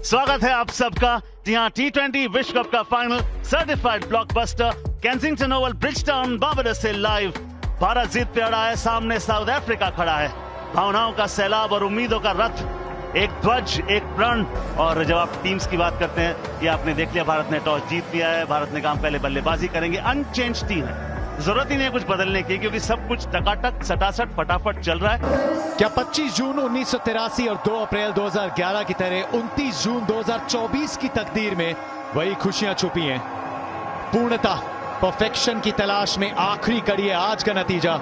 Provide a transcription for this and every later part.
स्वागत है आप सबका। जी हाँ, T20 विश्व कप का final certified blockbuster Kensington Oval Bridgetown Barbados से लाइव। भारत जीत पे अड़ा है, सामने साउथ अफ्रीका खड़ा है। भावनाओं का सैलाब और उम्मीदों का रथ, एक ध्वज, एक प्रण। और जब आप टीम्स की बात करते हैं, ये आपने देख लिया, भारत ने टॉस जीत लिया है। भारत ने कहा पहले बल्लेबाजी करेंगे। अनचेंज टीम है, जरूरत ही नहीं है कुछ बदलने की, क्योंकि सब कुछ टकाटक सटासट फटाफट चल रहा है। क्या 25 जून 1983 और 2 अप्रैल 2011 की तरह 29 जून 2024 की तकदीर में वही खुशियां छुपी हैं? पूर्णता, परफेक्शन की तलाश में आखिरी कड़ी है आज का नतीजा।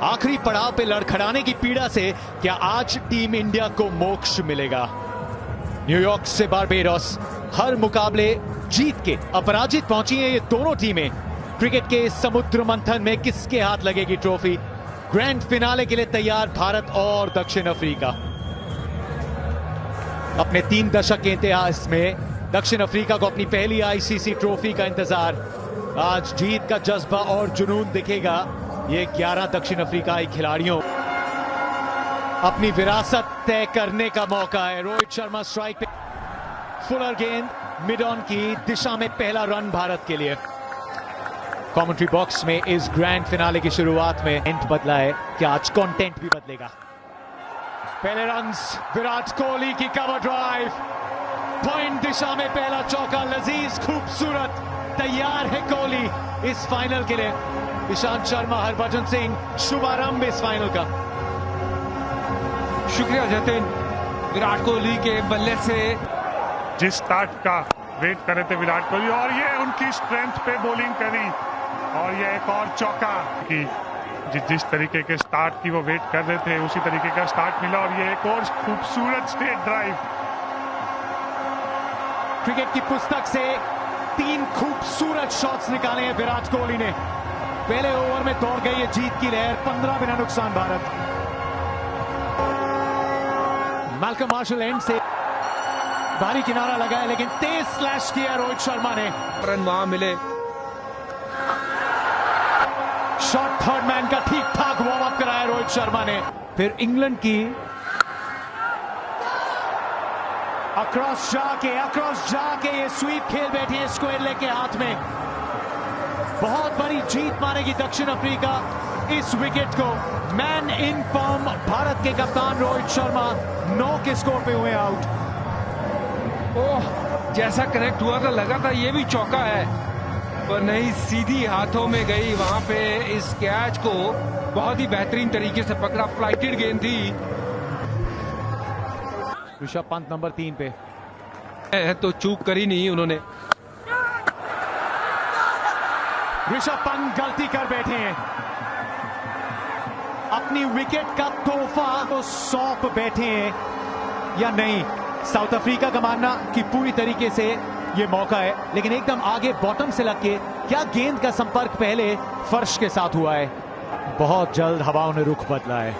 आखिरी पड़ाव पे लड़खड़ाने की पीड़ा से क्या आज टीम इंडिया को मोक्ष मिलेगा? न्यूयॉर्क से बारबाडोस हर मुकाबले जीत के अपराजित पहुंची हैं ये दोनों टीमें। क्रिकेट के इस समुद्र मंथन में किसके हाथ लगेगी ट्रॉफी? ग्रैंड फिनाले के लिए तैयार भारत और दक्षिण अफ्रीका। अपने 3 दशक के इतिहास में दक्षिण अफ्रीका को अपनी पहली आईसीसी ट्रॉफी का इंतजार। आज जीत का जज्बा और जुनून दिखेगा ये 11 दक्षिण अफ्रीकाई खिलाड़ियों। अपनी विरासत तय करने का मौका है। रोहित शर्मा स्ट्राइक पे, फुलर गेंद मिड ऑन की दिशा में पहला रन भारत के लिए। कमेंट्री बॉक्स में इस ग्रैंड फिनाले की शुरुआत में एंड बदला है, क्या आज कंटेंट भी बदलेगा? पहले रन्स, विराट कोहली की कवर ड्राइव, पॉइंट दिशा में पहला चौका, लजीज, खूबसूरत। तैयार है कोहली इस फाइनल के लिए। ईशांत शर्मा, हरभजन सिंह, शुभारंभ इस फाइनल का। शुक्रिया जतिन। विराट कोहली के बल्ले से जिस स्टार्ट का वेट कर रहे थे विराट कोहली, और ये उनकी स्ट्रेंथ पे बॉलिंग करी, और ये एक और चौका कि जिस तरीके के स्टार्ट की वो वेट कर रहे थे उसी तरीके का स्टार्ट मिला, और ये एक और खूबसूरत स्ट्रेट ड्राइव। क्रिकेट की पुस्तक से 3 खूबसूरत शॉट्स निकाले हैं विराट कोहली ने। पहले ओवर में दौड़ गई है जीत की लहर, 15 बिना नुकसान भारत। मैल्कम मार्शल एंड से भारी किनारा लगाया, लेकिन तेज स्लैश किया रोहित शर्मा ने। रन वहां मिले। शॉट थर्ड मैन का ठीक ठाक वार्म अप कराया रोहित शर्मा ने। फिर इंग्लैंड की अक्रॉस जाके ये स्वीप खेल बैठी है स्क्वायर लेग के हाथ में। बहुत बड़ी जीत मानेगी दक्षिण अफ्रीका इस विकेट को। मैन इन फॉर्म भारत के कप्तान रोहित शर्मा 9 के स्कोर पे हुए आउट। ओह, जैसा कनेक्ट हुआ था लगा था ये भी चौका है, पर नहीं, सीधी हाथों में गई। वहां पे इस कैच को बहुत ही बेहतरीन तरीके से पकड़ा। फ्लाइटेड गेंद थी। ऋषभ पंत नंबर 3 पे तो चूक करी नहीं उन्होंने। ऋषभ पंत गलती कर बैठे हैं। अपनी विकेट का तोहफा तो सौंप बैठे हैं या नहीं? साउथ अफ्रीका का मानना कि पूरी तरीके से ये मौका है, लेकिन एकदम आगे बॉटम से लग के क्या गेंद का संपर्क पहले फर्श के साथ हुआ है? बहुत जल्द हवाओं ने रुख बदला है।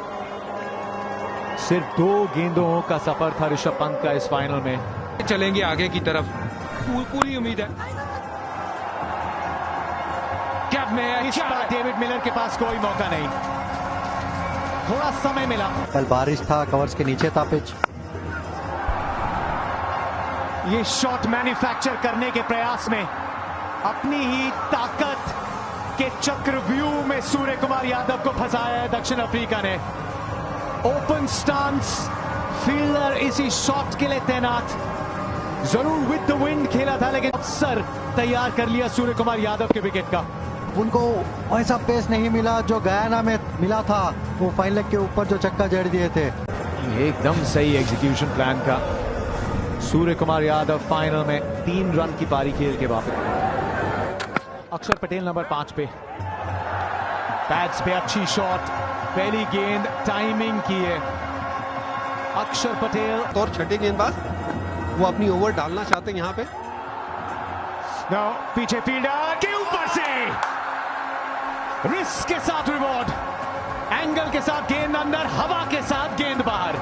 सिर्फ 2 गेंदों का सफर था ऋषभ पंत का इस फाइनल में। चलेंगे आगे की तरफ, पूरी उम्मीद है। क्या डेविड मिलर के पास कोई मौका नहीं, थोड़ा समय मिला। कल बारिश था, कवर्स के नीचे था पिच। ये शॉट मैन्युफैक्चर करने के प्रयास में अपनी ही ताकत के चक्रव्यूह में सूर्य कुमार यादव को फंसाया है दक्षिण अफ्रीका ने। ओपन स्टांस, फील्डर इसी शॉट के लिए तैनात। जरूर विद द विंड खेला था, लेकिन अवसर तैयार कर लिया सूर्य कुमार यादव के विकेट का। उनको ऐसा पेस नहीं मिला जो गयाना में मिला था। वो फाइनल के ऊपर जो चक्का जड़ दिए थे, एकदम सही एग्जीक्यूशन प्लान का। सूर्य कुमार यादव फाइनल में 3 रन की पारी खेल के वापस। अक्षर पटेल नंबर 5 पे, पैड्स पे अच्छी शॉट, पहली गेंद टाइमिंग की है अक्षर पटेल। और छठे गेंदबाज वो अपनी ओवर डालना चाहते हैं यहाँ पे। पीछे फील्डर के ऊपर से रिस्क के साथ रिवॉर्ड, एंगल के साथ गेंद अंदर, हवा के साथ गेंद बाहर।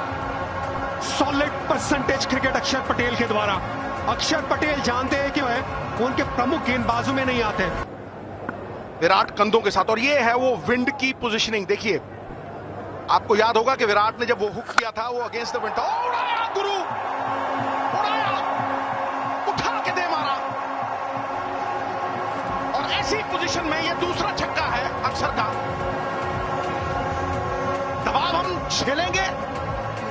सॉलिड परसेंटेज क्रिकेट अक्षर पटेल के द्वारा। अक्षर पटेल जानते हैं क्यों है, वो उनके प्रमुख गेंदबाजों में नहीं आते। विराट कंधों के साथ, और ये है वो विंड की पोजीशनिंग। देखिए, आपको याद होगा कि विराट ने जब वो हुक किया था वो अगेंस्ट द विंड था। उड़ाया गुरु, उड़ाया। पोजीशन में ये दूसरा छक्का है अक्षर का। दबाव हम झेलेंगे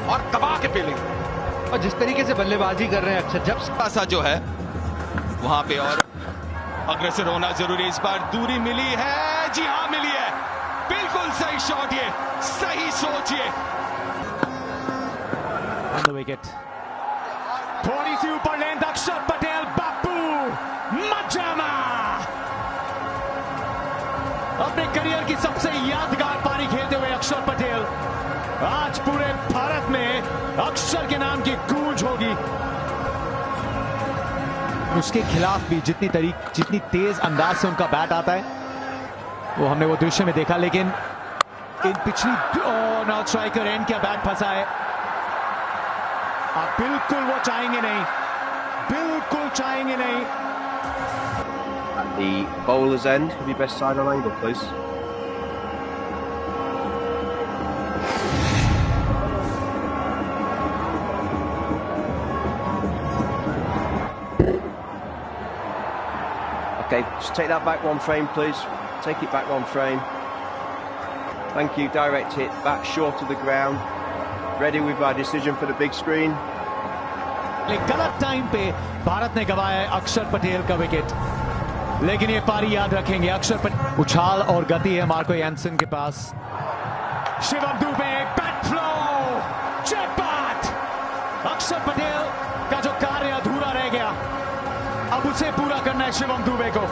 और दबा के पेलेंगे। और जिस तरीके से बल्लेबाजी कर रहे हैं अक्षर, जब सा जो है वहां पे और अग्रसर होना जरूरी। इस बार दूरी मिली है, जी हाँ मिली है, बिल्कुल सही शॉट, ये सही सोच। ये ऑन द विकेट, थोड़ी सी ऊपर लेंथ, अक्षर पटेल, बापू मजामा अपने करियर की सबसे यादगार पारी खेलते हुए अक्षर पटेल, आज पूरे भारत में अक्षर के नाम की गूंज होगी। उसके खिलाफ भी जितनी तेज अंदाज से उनका बैट आता है वो हमने वो दृश्य में देखा, लेकिन इन पिछली नॉट स्ट्राइकर एंड क्या बैट फंसा है। आप बिल्कुल वो चाहेंगे नहीं, बिल्कुल चाहेंगे नहीं। At the bowler's end, have your best side on angle, please. Okay, just take that back one frame, please. Take it back one frame. Thank you. Direct hit back short of the ground. Ready with my decision for the big screen. गलत time पे भारत ने गवाया है अक्षर पटेल का wicket, लेकिन ये पारी याद रखेंगे। अक्षर पटेल, उछाल और गति है मार्को यानसन के पास। शिवम दुबे, बैट फ्लो, जयपाट। अक्षर पटेल का जो कार्य अधूरा रह गया, अब उसे पूरा करना है शिवम दुबे को।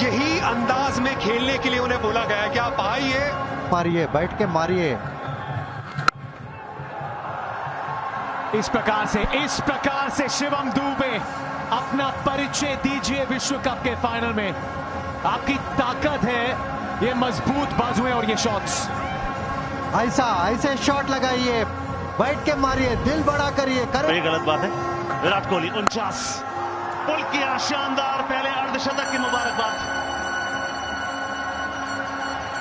यही अंदाज में खेलने के लिए उन्हें बोला गया है कि आप आइए, मारिए, बैठ के मारिए। इस प्रकार से शिवम दुबे अपना परिचय दीजिए विश्व कप के फाइनल में। आपकी ताकत है ये मजबूत बाजुएं और ये शॉट्स। ऐसे शॉट लगाइए, बैठ के मारिए, दिल बड़ा करिए। ये गलत बात है। विराट कोहली 49 पुल किया, शानदार पहले अर्धशतक की मुबारकबाद।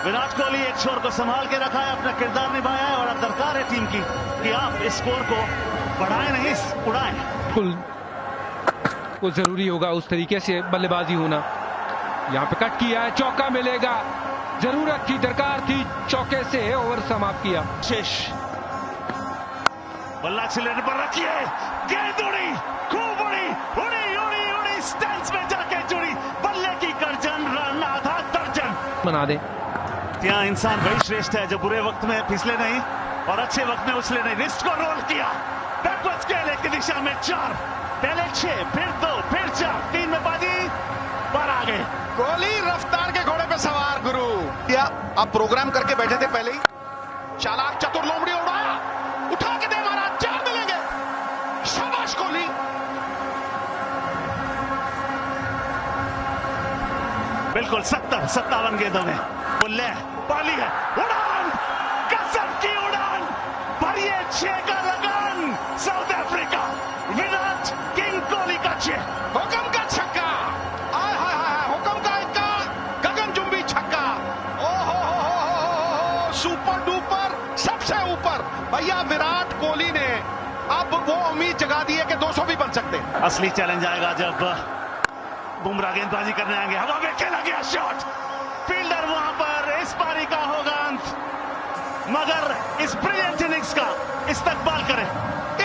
विराट कोहली एक छोर को संभाल के रखा है, अपना किरदार निभाया है और अब दरकार है टीम की कि आप इस स्कोर को बढ़ाएं नहीं उड़ाएं। को जरूरी होगा उस तरीके से बल्लेबाजी होना। यहाँ पे कट किया है, चौका मिलेगा, जरूरत थी, दरकार थी, चौके से ओवर समाप्त किया। शेष बल्ला एक्सीलरेटर पर रखिए, गेंद उड़ी, खूब उड़ी, उड़ी स्टैंड्स में जाके जुड़ी, बल्ले की गर्जन, रन आधा दर्जन बना दे। यहाँ इंसान वही श्रेष्ठ है जो बुरे वक्त में फिसले नहीं और अच्छे वक्त में उछले नहीं। रिस्ट को रोल किया, बैकवर्ड स्केल की दिशा में 4, पहले 6, फिर 2, फिर 4, 3 में बाजी पर आ गए। कोहली रफ्तार के घोड़े पे सवार गुरु। क्या आप प्रोग्राम करके बैठे थे पहले ही? चालाक चतुर लोमड़ी उड़ाया, उठा के दे मारा, 4 मिलेंगे। शाबाश कोहली। बिल्कुल 57 गेंदों में बुल्ले पाली है, उड़ान, कसम की उड़ान, भरिए 6 का लगान। South Africa, Virat king Kohli का 6, हुक्म का छक्का, आय हाय हाय, हुक्म का इक्का, गगनचुंबी छक्का। ओहो, सुपर डुपर, सबसे ऊपर। भैया विराट कोहली ने अब वो उम्मीद जगा दी है कि 200 भी बन सकते हैं। असली चैलेंज आएगा जब बुमराह गेंदबाजी करने आएंगे। हवा में खेला गया शॉट, फील्डर वहां पर, इस पारी का होगा अंत, मगर इस ब्रिलियंट इनिंग्स का इस्तकबाल करें।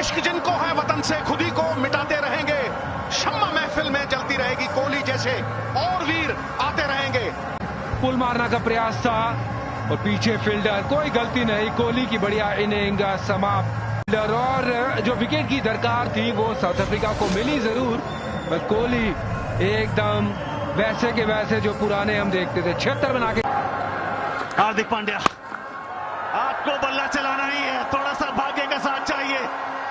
इश्क जिनको है वतन से खुद ही को मिटाते रहेंगे, शम्मा महफिल में जलती रहेगी, कोहली जैसे और वीर आते रहेंगे। पुल मारने का प्रयास था और पीछे फील्डर, कोई गलती नहीं, कोहली की बढ़िया इनिंग समाप्त। और जो विकेट की दरकार थी वो साउथ अफ्रीका को मिली जरूर, पर कोहली एकदम वैसे के वैसे जो पुराने हम देखते थे, 76 बना के। हार्दिक पांड्या, आपको बल्ला चलाना ही है, थोड़ा सा भाग्य का साथ चाहिए।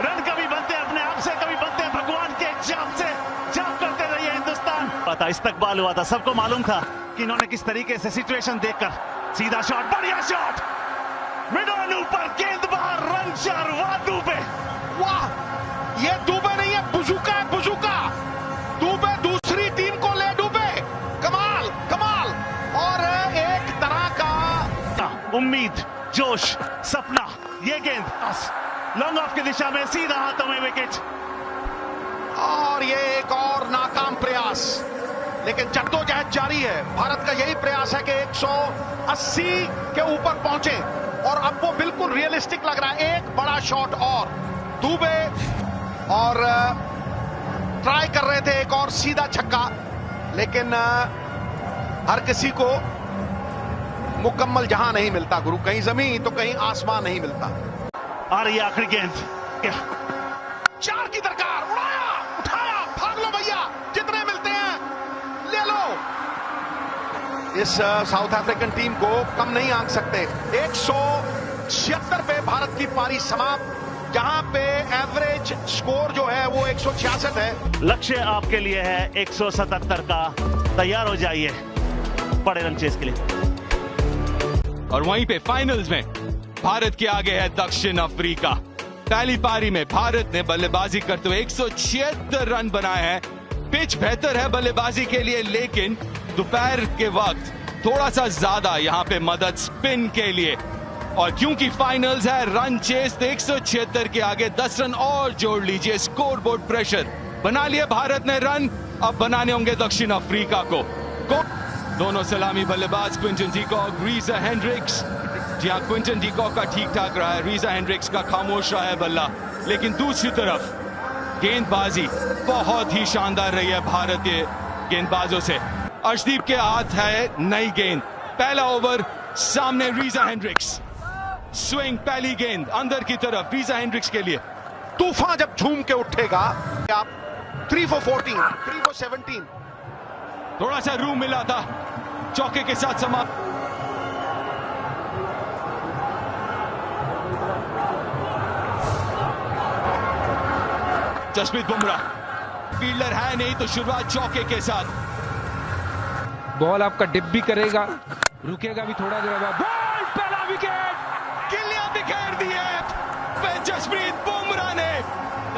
रन कभी बनते हैं अपने आप से, कभी बनते हैं भगवान के जाप से। जाप करते रहिए हिंदुस्तान। पता इस्तकबाल हुआ था, सबको मालूम था कि इन्होंने किस तरीके से सिचुएशन देखकर सीधा शॉट, बढ़िया शॉट, मिडन ऊपर, गेंद बाहर, रन 4। वाह दुबे, वाह, ये दुबे नहीं है, बुजुका है, बुजुका। दुबे दूसरी टीम को ले डूबे, कमाल कमाल। और एक तरह का उम्मीद, जोश, सपना, ये गेंद लॉन्ग ऑफ की दिशा में, सीधा हाथों में विकेट। और ये एक और नाकाम प्रयास। लेकिन जद्दोजहद जारी है। भारत का यही प्रयास है कि 180 के ऊपर पहुंचे और अब वो बिल्कुल रियलिस्टिक लग रहा है। एक बड़ा शॉट और दुबे और ट्राई कर रहे थे एक और सीधा छक्का, लेकिन हर किसी को मुकम्मल जहां नहीं मिलता गुरु, कहीं जमीन तो कहीं आसमान नहीं मिलता। आ रही आखिरी गेंद, 4 की दरकार, उड़ाया, उठाया, भाग लो भैया, जितने मिलते हैं ले लो। इस साउथ अफ्रीकन टीम को कम नहीं आंक सकते। 176 पे भारत की पारी समाप्त, जहां पे एवरेज स्कोर जो है वो 166 है। लक्ष्य आपके लिए है 177 का, तैयार हो जाइए बड़े रन चेस के लिए। और वहीं पे फाइनल्स में भारत के आगे है दक्षिण अफ्रीका। पहली पारी में भारत ने बल्लेबाजी करते हुए 176 रन बनाए हैं। पिच बेहतर है बल्लेबाजी के लिए, लेकिन दोपहर के वक्त थोड़ा सा ज्यादा यहां पे मदद स्पिन के लिए। और क्योंकि फाइनल्स है, रन चेस, तो 176 के आगे 10 रन और जोड़ लीजिए। स्कोरबोर्ड प्रेशर बना लिए भारत ने रन, अब बनाने होंगे दक्षिण अफ्रीका को। दोनों सलामी बल्लेबाज क्विंटन डीकॉक, रीजा हेंड्रिक्स। जी हां, क्विंटन डीकॉक का ठीक ठाक रहा है, रीजा हेंड्रिक्स का खामोश रहा है बल्ला। लेकिन दूसरी तरफ गेंदबाजी बहुत ही शानदार रही है भारतीय गेंदबाजों से। अर्शदीप के हाथ है नई गेंद, पहला ओवर सामने रीजा हेंड्रिक्स। स्विंग, पहली गेंद अंदर की तरफ रीजा हेंड्रिक्स के लिए। तूफान जब झूम के उठेगा, आप 3 for 14, 3 for 17। थोड़ा सा रूम मिला था, चौके के साथ समाप्त। जसप्रीत बुमराह फील्डर है नहीं, तो शुरुआत चौके के साथ। बॉल आपका डिप भी करेगा, रुकेगा भी थोड़ा देर बाद। बॉल, पहला विकेट, गिल्लियां बिखेर दिए जसप्रीत बुमराह ने।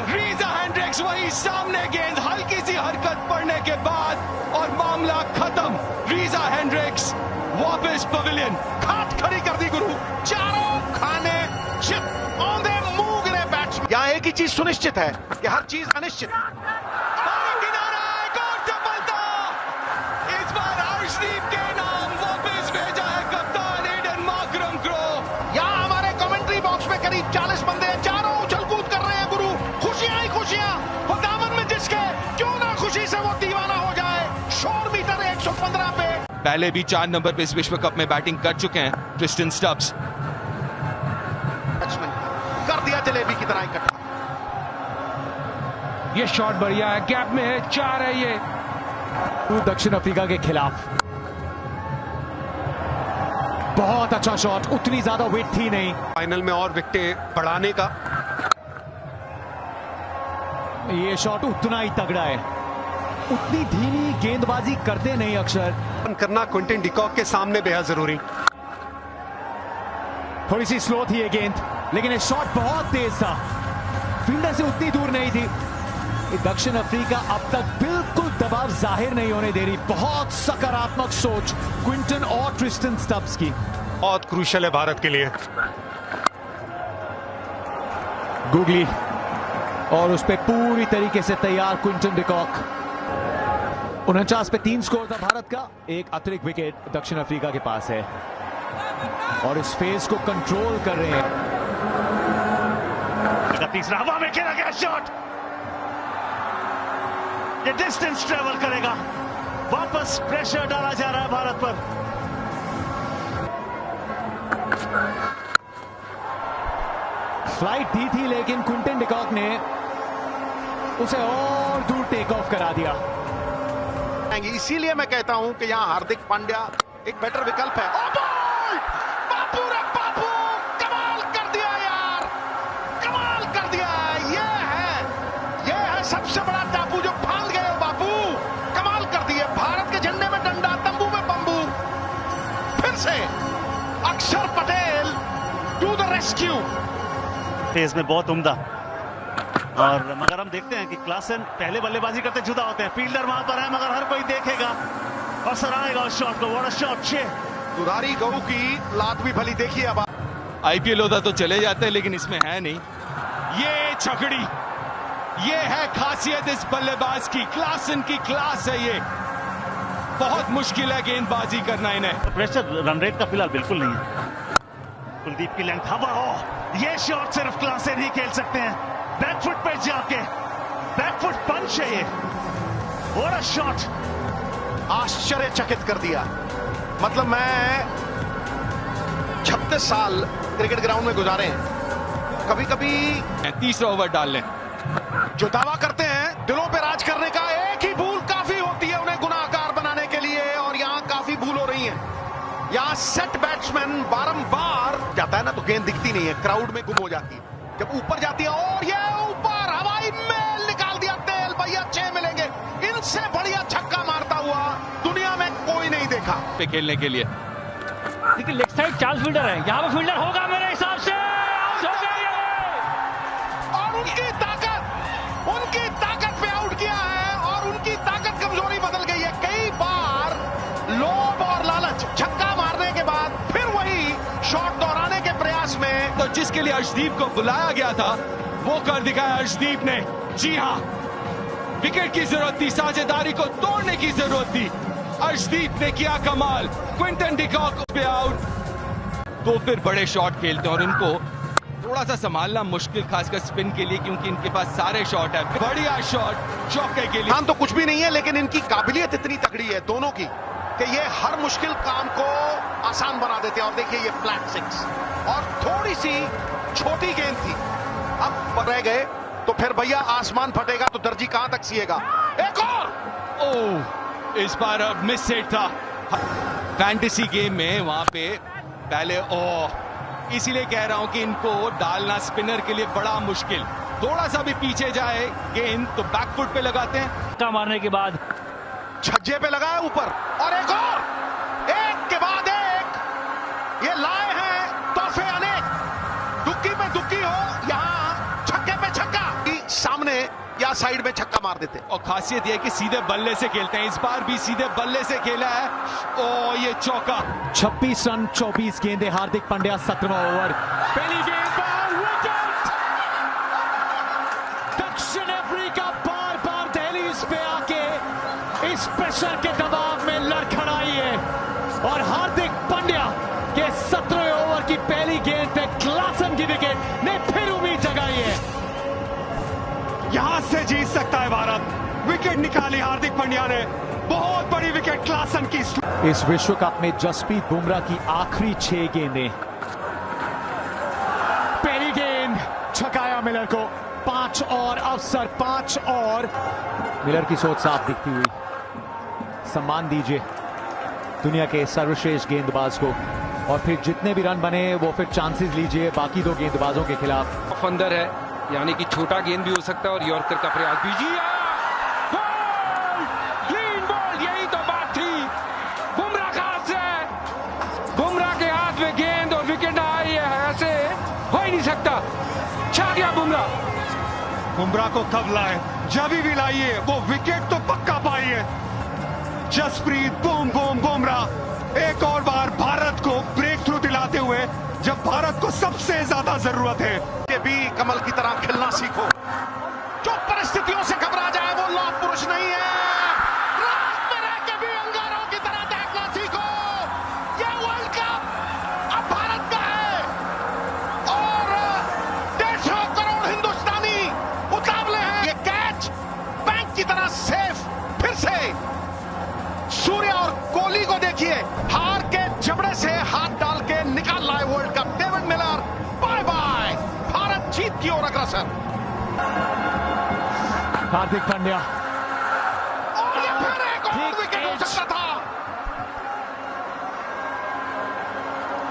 रीजा हेंड्रिक्स वही सामने गेंद, हल्की सी हरकत पड़ने के बाद और मामला खत्म। रीजा हेंड्रिक्स वापस पवेलियन। खाट खड़ी कर दी गुरु, चारों खाने चिप ऑन द मूव गिरे बैट्समैन। यहां एक ही चीज सुनिश्चित है कि हर चीज अनिश्चित। किनारा, एक और सफलता। इस बार अर्शदीप के नाम वापस भेजा है कप्तान एडन मार्करम को। यहां हमारे कमेंट्री बॉक्स में करीब 40 बंदे हैं, चारों उछल कूद कर रहे हैं गुरु। खुशियां ही खुशियां, वो दामन में जिसके, क्यों ना खुशी से वो दीवाना हो जाए। शोर मीटर 115 पे। पहले भी 4 नंबर पे इस विश्व कप में बैटिंग कर चुके हैं ट्रिस्टन स्टब्स। कर दिया जलेबी की तरह इकट्ठा। ये शॉट बढ़िया है, गैप में है, 4 है ये। दक्षिण अफ्रीका के खिलाफ बहुत अच्छा शॉट, उतनी ज्यादा वेट थी नहीं। फाइनल में और विकेटें बढ़ाने का ये शॉट उतना ही तगड़ा है, उतनी धीमी गेंदबाजी करते नहीं अक्षर। करना क्विंटन डीकॉक के सामने बेहद जरूरी। थोड़ी सी स्लो थी ये गेंद, लेकिन ये शॉट बहुत तेज था, फील्डर से उतनी दूर नहीं थी। दक्षिण अफ्रीका अब तक बिल्कुल दबाव जाहिर नहीं होने दे रही। बहुत सकारात्मक सोच क्विंटन और ट्रिस्टन स्टब्स की। बहुत क्रूशियल है भारत के लिए। गुगली और उस पे पूरी तरीके से तैयार क्विंटन डीकॉक। 49 पे 3 स्कोर था भारत का, एक अतिरिक्त विकेट दक्षिण अफ्रीका के पास है और इस फेज को कंट्रोल कर रहे हैं। तीसरा हवा में खेला गया शॉट, ये डिस्टेंस ट्रेवल करेगा। वापस प्रेशर डाला जा रहा है भारत पर। फ्लाइट दी थी, लेकिन क्विंटन डीकॉक ने उसे और दूर टेक ऑफ करा दिया। इसीलिए मैं कहता हूं कि यहां हार्दिक पांड्या एक बेटर विकल्प है। ओ बॉल! बापू रे बापू, कमाल कर दिया यार, कमाल कर दिया। ये है सबसे बड़ा टापू जो फांद गए हो बापू, कमाल कर दिए। भारत के झंडे में डंडा, तंबू में बंबू। फिर से Akshar Patel to the rescue. Phase में बहुत उम्दा, और मगर हम देखते हैं कि क्लासन पहले बल्लेबाजी करते जुदा होते हैं। फील्डर वहां पर है, मगर हर कोई देखेगा और सराहेगा उस शॉट को। What a shot, 6। दुधारी गऊ की लात भी भली देखिए। अब आईपीएल होता तो चले जाते, लेकिन इसमें है नहीं। ये छकड़ी, ये है खासियत इस बल्लेबाज की, क्लासन की क्लास है ये। बहुत मुश्किल है गेंदबाजी करना इन्हें। प्रेशर रन रेट का फिलहाल बिल्कुल नहीं है। कुलदीप की लेंथ हवा हो, ये शॉट सिर्फ क्लास से नहीं खेल सकते हैं। बैकफुट पे जाके बैकफुट पंच है ये, व्हाट अ शॉट, आश्चर्यचकित कर दिया। मतलब मैं 36 साल क्रिकेट ग्राउंड में गुजारे हैं, कभी कभी तीसरा ओवर डाल लें। जो दावा करते हैं दिलों पे राज करने का, एक ही भूल काफी होती है उन्हें गुनाहगार बनाने के लिए, और यहाँ काफी भूल हो रही है। यहाँ सेट बैट्समैन बारंबार जाता है ना तो गेंद दिखती नहीं है, क्राउड में गुम हो जाती है। जब ऊपर जाती है और ये ऊपर हवाई मेल निकाल दिया तेल, भैया 6 मिलेंगे। इनसे बढ़िया छक्का मारता हुआ दुनिया में कोई नहीं देखा पे खेलने के लिए। लेकिन लेग साइड चार्ल्स फील्डर है, यहाँ पे फील्डर होगा मेरे हिसाब से, आउट हो गया ये। और उनकी ताकत पे आउट किया है, और उनकी ताकत कमजोरी बदल गई है। कई बार लोभ और लालच, छक्का मारने के बाद फिर वही शॉट दोहराने के प्रयास में। तो जिसके लिए अर्शदीप को बुलाया गया था वो कर दिखाया अर्शदीप ने। जी हाँ, विकेट की जरूरत थी, साझेदारी को तोड़ने की जरूरत थी, अर्शदीप ने किया कमाल। क्विंटन डिकॉक पे आउट। तो फिर बड़े शॉट खेलते हैं और इनको थोड़ा सा संभालना मुश्किल, खासकर स्पिन के लिए, क्योंकि इनके पास सारे शॉट है। बढ़िया शॉट चौके के लिए। हाँ तो कुछ भी नहीं है, लेकिन इनकी काबिलियत इतनी तगड़ी है दोनों की कि ये हर मुश्किल काम को आसान बना देते हैं। और देखिए ये फ्लैट 6, और थोड़ी सी छोटी गेंद थी, अब रह गए तो फिर भैया आसमान फटेगा तो दर्जी कहां तक सिएगा। एक और, ओह, इस बार मिस हिट था। फैंटेसी गेम में वहां पे पहले, ओह, इसीलिए कह रहा हूं कि इनको डालना स्पिनर के लिए बड़ा मुश्किल। थोड़ा सा भी पीछे जाए गेंद तो बैकफुट पे लगाते हैं। छक्का मारने के बाद छज्जे पे लगाया ऊपर, और एक और, एक के बाद एक। ये लाए हैं तोहफे अनेक, दुक्की पे दुक्की हो, यहाँ छक्के पे छक्का, सामने या साइड में छक्का मार देते। और खासियत यह कि सीधे बल्ले से खेलते हैं, इस बार भी सीधे बल्ले से खेला है। ओ ये चौका। 26 रन 24 गेंदे हार्दिक पांड्या 17वां ओवर। पहली गेंद पर विकेट। दक्षिण अफ्रीका बार बार दहलीज पे आके इस प्रेशर के दबाव में लड़खड़ाई है, और हार्दिक पांड्या के 17वें ओवर की पहली गेंद पे क्लासन की विकेट ने फिर उम्मीद जगाई है। यहां से जीत सकता है भारत। विकेट निकाली हार्दिक पांड्या ने, बहुत बड़ी विकेट क्लासन की। इस विश्व कप में जसप्रीत बुमराह की आखिरी 6 गेंदें। पहली गेंद छकाया मिलर को, 5 और अवसर, 5 और। मिलर की सोच साफ दिखती हुई। सम्मान दीजिए दुनिया के सर्वश्रेष्ठ गेंदबाज को, और फिर जितने भी रन बने वो फिर चांसेस लीजिए बाकी 2 गेंदबाजों के खिलाफ। अंदर है, यानी कि छोटा गेंद भी हो सकता है, और यॉर्कर का प्रयास भी। जी क्लीन बॉल, यही तो बात थी। बुमराह का हाथ से, बुमराह के हाथ में गेंद और विकेट आई है, ऐसे हो ही नहीं सकता। छा गया बुमराह। बुमराह को कब लाए, जब भी लाइए, वो विकेट तो पक्का पाइए। जसप्रीत बूम बूम बुमराह एक और बार भारत को ब्रेक थ्रू दिलाते हुए, जब भारत को सबसे ज्यादा जरूरत है। के भी कमल की तरह खेलना सीखो। जो परिस्थितियों से घबरा जाए वो लौह पुरुष नहीं है। रात में रह के भी अंगारों की तरह देखना सीखो। ये वर्ल्ड कप अब भारत का है, और 150 करोड़ हिंदुस्तानी उतावले हैं। ये कैच बैंक की तरह सेफ। फिर से सूर्य और कोहली को देखिए, हार के जबड़े से हाथ डाल के निकाल लाए world cup. David Miller bye bye, Bharat जीत की ओर अग्रसर। हार्दिक पांड्या, और ये फिर एक और विकेट हो सकता था।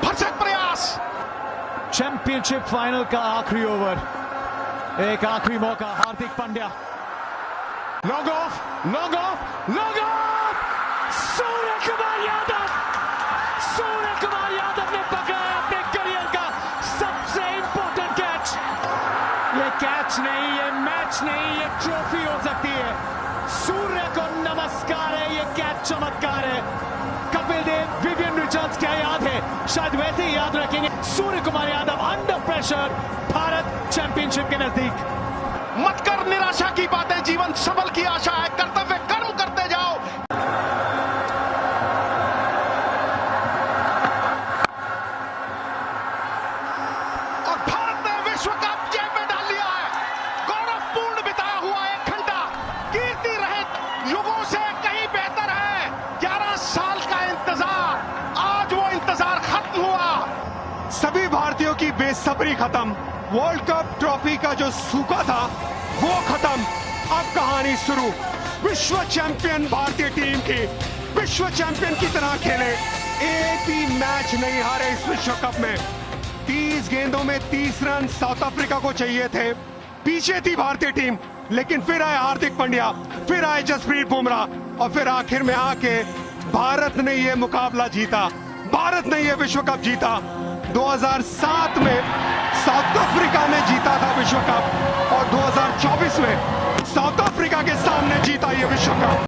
भरसक प्रयास। चैंपियनशिप फाइनल का आखिरी ओवर, एक आखिरी मौका। Hardik Pandya, long off, long off, long off. Suryakumar Yadav, Suryakumar Yadav ने पकड़ा अपने करियर का सबसे इंपॉर्टेंट कैच। ये कैच नहीं, ये मैच नहीं, ये ट्रॉफी हो सकती है। सूर्य को नमस्कार है, ये कैच चमत्कार है। कपिल देव, विवियन रिचर्ड्स क्या याद है, शायद वैसे ही याद रखेंगे। Suryakumar Yadav under pressure, Bharat championship के नजदीक। मत कर निराशा की बातें, जीवन सबल की आशा है। कर्तव्य कर्म करते जाओ। सभी भारतीयों की बेसब्री खत्म। वर्ल्ड कप ट्रॉफी का जो सूखा था वो खत्म। अब कहानी शुरू। विश्व चैंपियन भारतीय टीम की विश्व चैंपियन की तरह खेले, एक भी मैच नहीं हारे इस विश्व कप में। 30 गेंदों में 30 रन साउथ अफ्रीका को चाहिए थे। पीछे थी भारतीय टीम, लेकिन फिर आए हार्दिक पांड्या, फिर आए जसप्रीत बुमराह और फिर आखिर में आके भारत ने यह मुकाबला जीता। भारत ने यह विश्व कप जीता। 2007 में साउथ अफ्रीका ने जीता था विश्व कप और 2024 में साउथ अफ्रीका के सामने जीता यह विश्व कप।